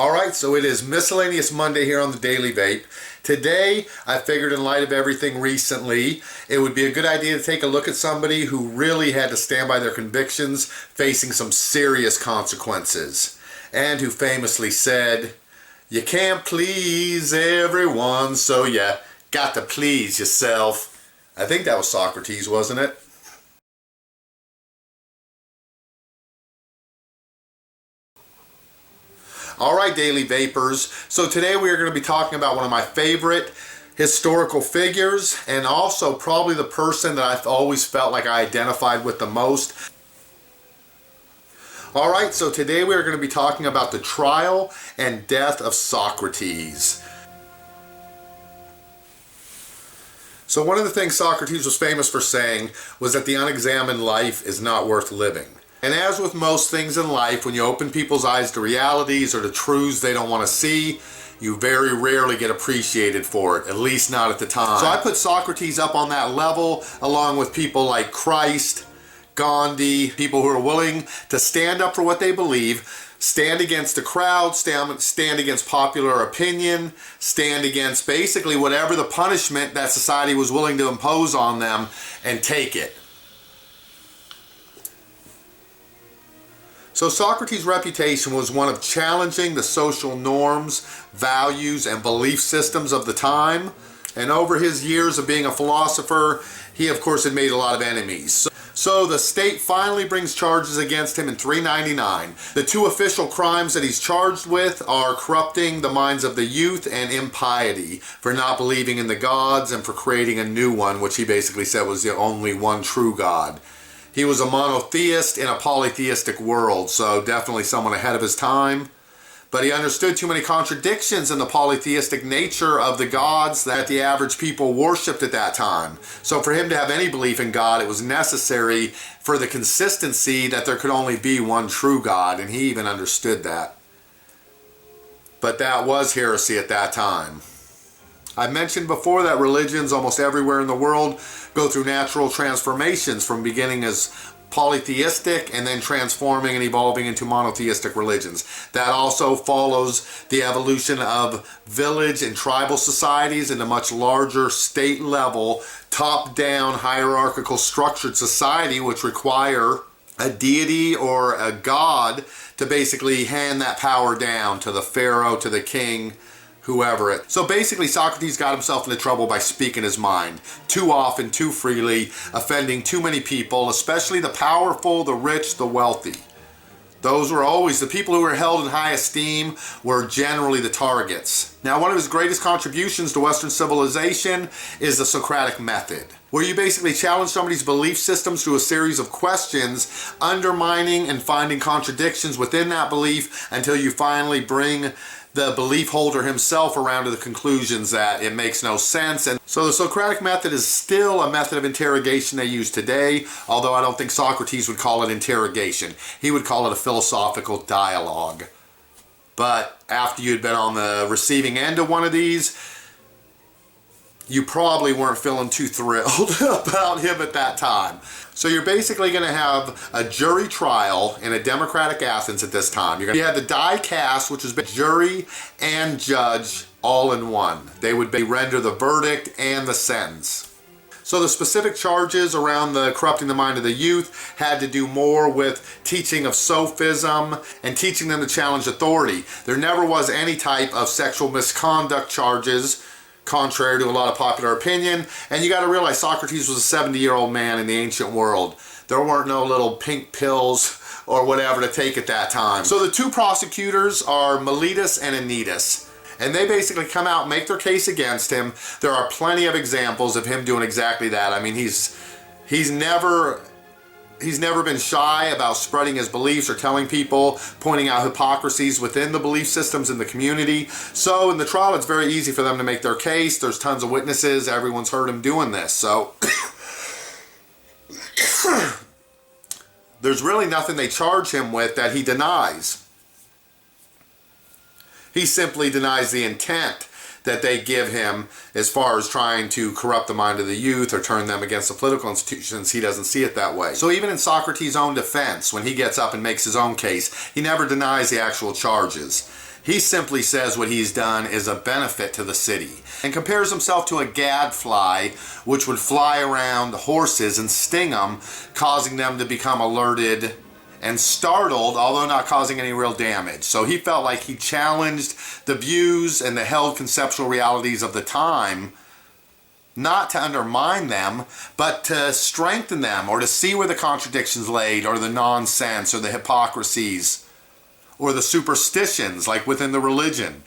Alright, so it is Miscellaneous Monday here on the Daily Vape. Today, I figured in light of everything recently, it would be a good idea to take a look at somebody who really had to stand by their convictions, facing some serious consequences, and who famously said, "You can't please everyone, so you got to please yourself." I think that was Socrates, wasn't it? Alright, Daily Vapors, so today we are going to be talking about one of my favorite historical figures, and also probably the person that I've always felt like I identified with the most. Alright, so today we are going to be talking about the trial and death of Socrates. So one of the things Socrates was famous for saying was that the unexamined life is not worth living. And as with most things in life, when you open people's eyes to realities or to truths they don't want to see, you very rarely get appreciated for it, at least not at the time. So I put Socrates up on that level, along with people like Christ, Gandhi, people who are willing to stand up for what they believe, stand against the crowd, stand against popular opinion, stand against basically whatever the punishment that society was willing to impose on them, and take it. So Socrates' reputation was one of challenging the social norms, values, and belief systems of the time. And over his years of being a philosopher, he of course had made a lot of enemies. So the state finally brings charges against him in 399. The two official crimes that he's charged with are corrupting the minds of the youth and impiety, for not believing in the gods and for creating a new one, which he basically said was the only one true God. He was a monotheist in a polytheistic world, so definitely someone ahead of his time. But he understood too many contradictions in the polytheistic nature of the gods that the average people worshipped at that time. So for him to have any belief in God, it was necessary for the consistency that there could only be one true God, and he even understood that. But that was heresy at that time. I mentioned before that religions almost everywhere in the world go through natural transformations, from beginning as polytheistic and then transforming and evolving into monotheistic religions. That also follows the evolution of village and tribal societies into much larger state level, top-down hierarchical structured society, which require a deity or a god to basically hand that power down to the pharaoh, to the king, whoever it. So basically Socrates got himself into trouble by speaking his mind too often, too freely, offending too many people, especially the powerful, the rich, the wealthy. Those were always the people who were held in high esteem, were generally the targets. Now, one of his greatest contributions to Western civilization is the Socratic method, where you basically challenge somebody's belief systems through a series of questions, undermining and finding contradictions within that belief until you finally bring the belief holder himself around to the conclusions that it makes no sense. And so the Socratic method is still a method of interrogation they use today, although I don't think Socrates would call it interrogation. He would call it a philosophical dialogue. But after you'd been on the receiving end of one of these, you probably weren't feeling too thrilled about him at that time. So you're basically going to have a jury trial in a democratic Athens at this time. You had the die cast, which is jury and judge all in one. They would render the verdict and the sentence. So the specific charges around the corrupting the mind of the youth had to do more with teaching of sophism and teaching them to challenge authority. There never was any type of sexual misconduct charges, contrary to a lot of popular opinion. And you got to realize Socrates was a 70-year-old man in the ancient world. There weren't no little pink pills or whatever to take at that time. So the two prosecutors are Miletus and Anytus, and they basically come out and make their case against him. There are plenty of examples of him doing exactly that. I mean, he's never been shy about spreading his beliefs or telling people, pointing out hypocrisies within the belief systems in the community. So in the trial, it's very easy for them to make their case. There's tons of witnesses. Everyone's heard him doing this. So there's really nothing they charge him with that he denies. He simply denies the intent that they give him as far as trying to corrupt the mind of the youth or turn them against the political institutions. He doesn't see it that way. So even in Socrates' own defense, when he gets up and makes his own case, he never denies the actual charges. He simply says what he's done is a benefit to the city and compares himself to a gadfly, which would fly around horses and sting them, causing them to become alerted and startled, although not causing any real damage. So he felt like he challenged the views and the held conceptual realities of the time, not to undermine them, but to strengthen them, or to see where the contradictions laid, or the nonsense, or the hypocrisies, or the superstitions, like within the religion.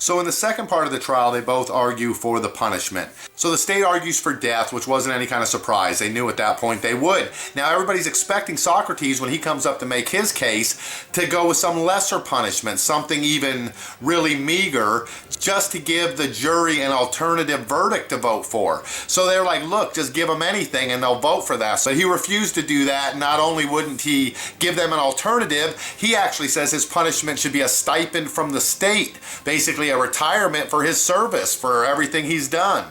So in the second part of the trial, they both argue for the punishment. So the state argues for death, which wasn't any kind of surprise. They knew at that point they would. Now everybody's expecting Socrates, when he comes up to make his case, to go with some lesser punishment, something even really meager, just to give the jury an alternative verdict to vote for. So they're like, look, just give them anything and they'll vote for that. So he refused to do that. Not only wouldn't he give them an alternative, he actually says his punishment should be a stipend from the state, basically a retirement for his service, for everything he's done.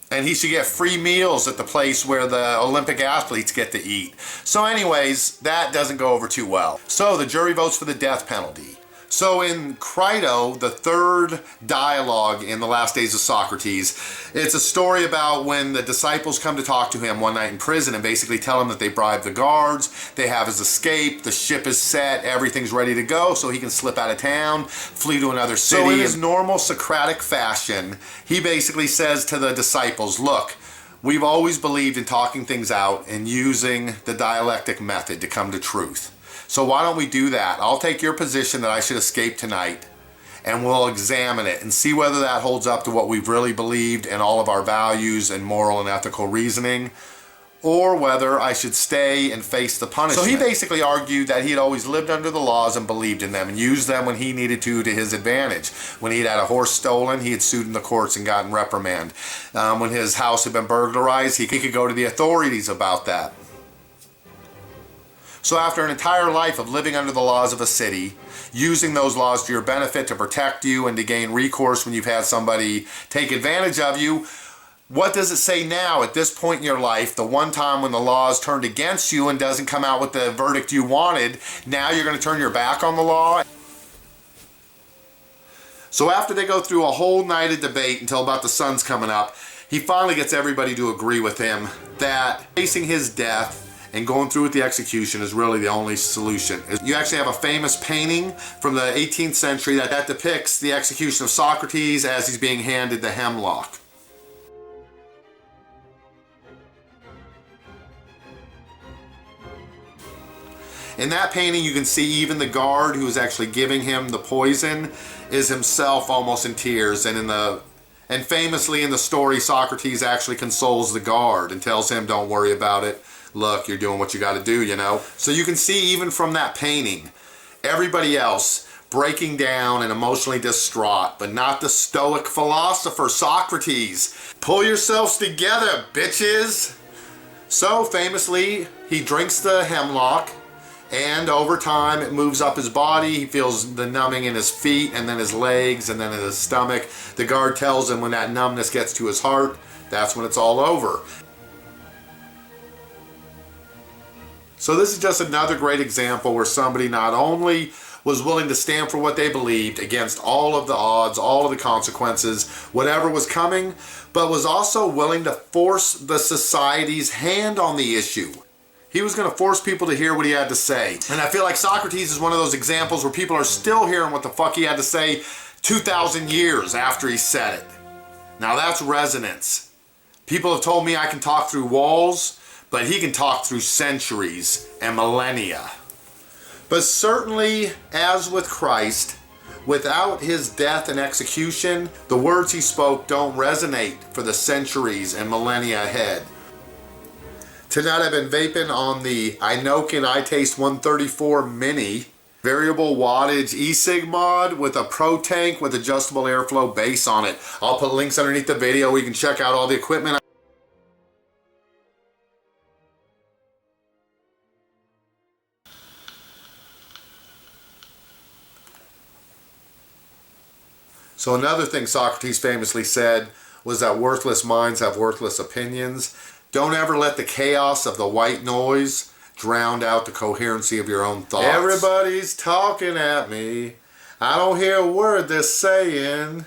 And he should get free meals at the place where the Olympic athletes get to eat. So anyways, that doesn't go over too well. So the jury votes for the death penalty. So in Crito, the third dialogue in the last days of Socrates, it's a story about when the disciples come to talk to him one night in prison and basically tell him that they bribed the guards, they have his escape, the ship is set, everything's ready to go so he can slip out of town, flee to another city. So in his normal Socratic fashion, he basically says to the disciples, look, we've always believed in talking things out and using the dialectic method to come to truth. So why don't we do that? I'll take your position that I should escape tonight, and we'll examine it and see whether that holds up to what we've really believed and all of our values and moral and ethical reasoning, or whether I should stay and face the punishment. So he basically argued that he had always lived under the laws and believed in them and used them when he needed to his advantage. When he'd had a horse stolen, he had sued in the courts and gotten reprimand. When his house had been burglarized, he could go to the authorities about that. So after an entire life of living under the laws of a city, using those laws to your benefit to protect you and to gain recourse when you've had somebody take advantage of you, what does it say now at this point in your life, the one time when the law is turned against you and doesn't come out with the verdict you wanted, now you're going to turn your back on the law? So after they go through a whole night of debate until about the sun's coming up, he finally gets everybody to agree with him that facing his death and going through with the execution is really the only solution. You actually have a famous painting from the 18th century that depicts the execution of Socrates as he's being handed the hemlock. In that painting, you can see even the guard who is actually giving him the poison is himself almost in tears. And famously in the story, Socrates actually consoles the guard and tells him, don't worry about it. Look, you're doing what you got to do, you know. So you can see even from that painting, everybody else breaking down and emotionally distraught, but not the stoic philosopher Socrates. Pull yourselves together, bitches. So famously, he drinks the hemlock, and over time it moves up his body. He feels the numbing in his feet and then his legs and then in his stomach. The guard tells him when that numbness gets to his heart, that's when it's all over. So this is just another great example where somebody not only was willing to stand for what they believed against all of the odds, all of the consequences, whatever was coming, but was also willing to force the society's hand on the issue. He was going to force people to hear what he had to say. And I feel like Socrates is one of those examples where people are still hearing what the fuck he had to say 2,000 years after he said it. Now that's resonance. People have told me I can talk through walls, but he can talk through centuries and millennia. But certainly, as with Christ, without his death and execution, the words he spoke don't resonate for the centuries and millennia ahead. Tonight I've been vaping on the Inokin iTaste 134 Mini variable wattage e-cig mod with a pro tank with adjustable airflow base on it. I'll put links underneath the video where you can check out all the equipment. So another thing Socrates famously said was that worthless minds have worthless opinions. Don't ever let the chaos of the white noise drowned out the coherency of your own thoughts. Everybody's talking at me. I don't hear a word they're saying.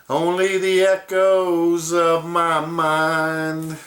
Only the echoes of my mind.